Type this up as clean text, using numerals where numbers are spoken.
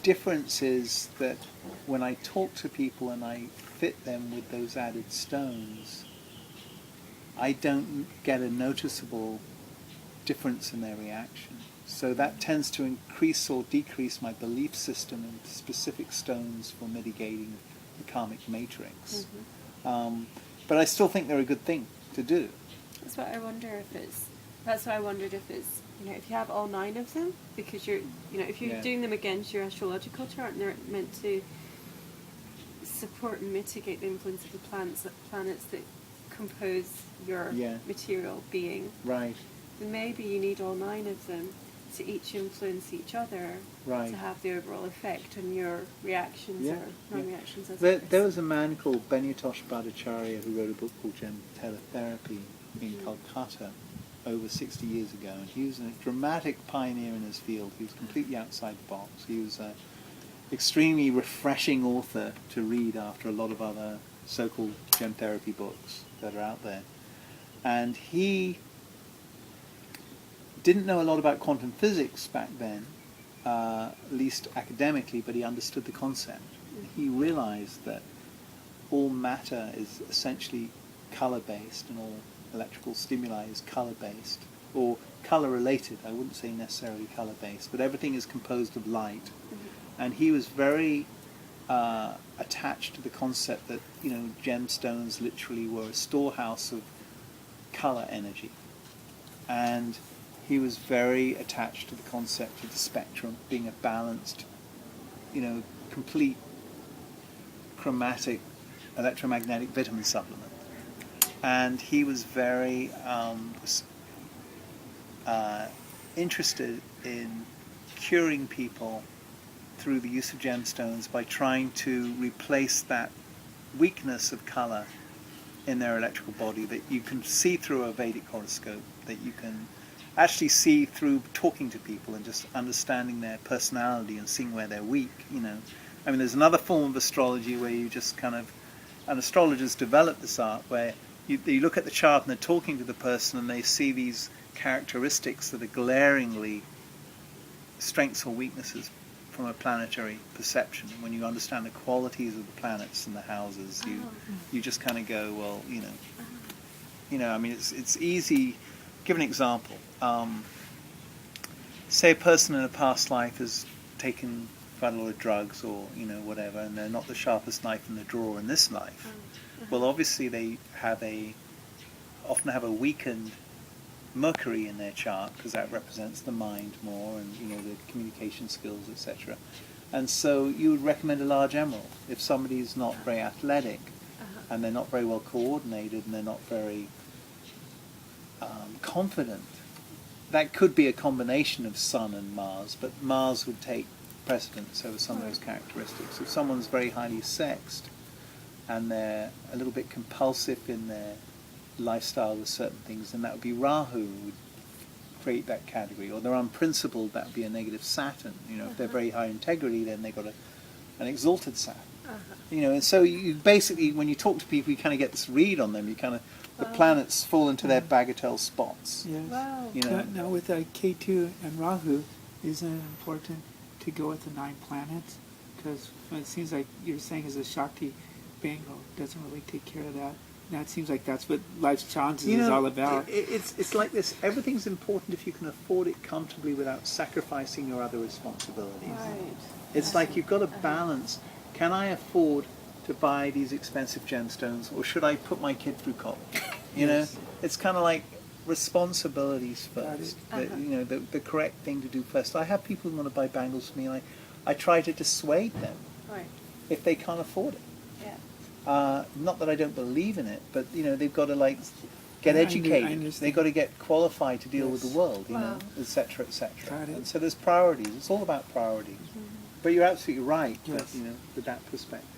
difference is that when I talk to people and I fit them with those added stones, I don't get a noticeable difference in their reaction. So that tends to increase or decrease my belief system in specific stones for mitigating the karmic matrix. But I still think they're a good thing to do. That's what I wonder if it's. That's why I wondered if it's, if you have all 9 of them, because you're, if you're doing them against your astrological chart and they're meant to support and mitigate the influence of the planets that compose your material being. Right. Then maybe you need all 9 of them to each influence each other to have the overall effect on your reactions or non-reactions. There was a man called Benyatosh Bhattacharya who wrote a book called Gem Teletherapy in Calcutta over 60 years ago, and he was a dramatic pioneer in his field. He was completely outside the box. He was an extremely refreshing author to read after a lot of other so-called gem therapy books that are out there. And he didn't know a lot about quantum physics back then, at least academically, but he understood the concept. He realized that all matter is essentially color-based, and all electrical stimuli is color-based, or color-related. I wouldn't say necessarily color-based, but everything is composed of light. And he was very attached to the concept that, gemstones literally were a storehouse of color energy. And he was very attached to the concept of the spectrum being a balanced, complete chromatic electromagnetic vitamin supplement. And he was very interested in curing people through the use of gemstones by trying to replace that weakness of color in their electrical body that you can see through a Vedic horoscope, that you can actually see through talking to people and just understanding their personality and seeing where they're weak. I mean, there's another form of astrology where you just kind of, and astrologers develop this art where you look at the chart and they're talking to the person and they see these characteristics that are glaringly strengths or weaknesses from a planetary perception. When you understand the qualities of the planets and the houses, you just kind of go, well, I mean, it's easy. Give an example. Say a person in a past life has taken quite a lot of drugs or whatever, and they're not the sharpest knife in the drawer in this life. Well, obviously they often have a weakened Mercury in their chart, because that represents the mind more and the communication skills, etc. And so you would recommend a large emerald if somebody's not very athletic and they're not very well coordinated and they're not very confident. That could be a combination of Sun and Mars, but Mars would take precedence over some of those characteristics. If someone's very highly sexed and they're a little bit compulsive in their lifestyle with certain things, then that would be Rahu would create that category. Or they're unprincipled, that would be a negative Saturn. If they're very high integrity, then they've got an exalted Saturn. And so you basically, when you talk to people, you kind of get this read on them. You kind of, the planets fall into their bagatelle spots. Yes. Wow. Now with K2 and Rahu, isn't it important to go with the 9 planets? Because it seems like you're saying is a Shakti Bengal doesn't really take care of that. That seems like that's what life's challenges is all about. It's like this. Everything's important if you can afford it comfortably without sacrificing your other responsibilities. Right. It's like you've got to balance. Can I afford to buy these expensive gemstones, or should I put my kid through college? It's kind of like responsibilities first. The correct thing to do first. I have people who want to buy bangles for me, and I try to dissuade them if they can't afford it. Not that I don't believe in it, but they've got to get educated. They've got to get qualified to deal with the world, etc., etc. And so there's priorities. It's all about priorities. But you're absolutely right, with that perspective.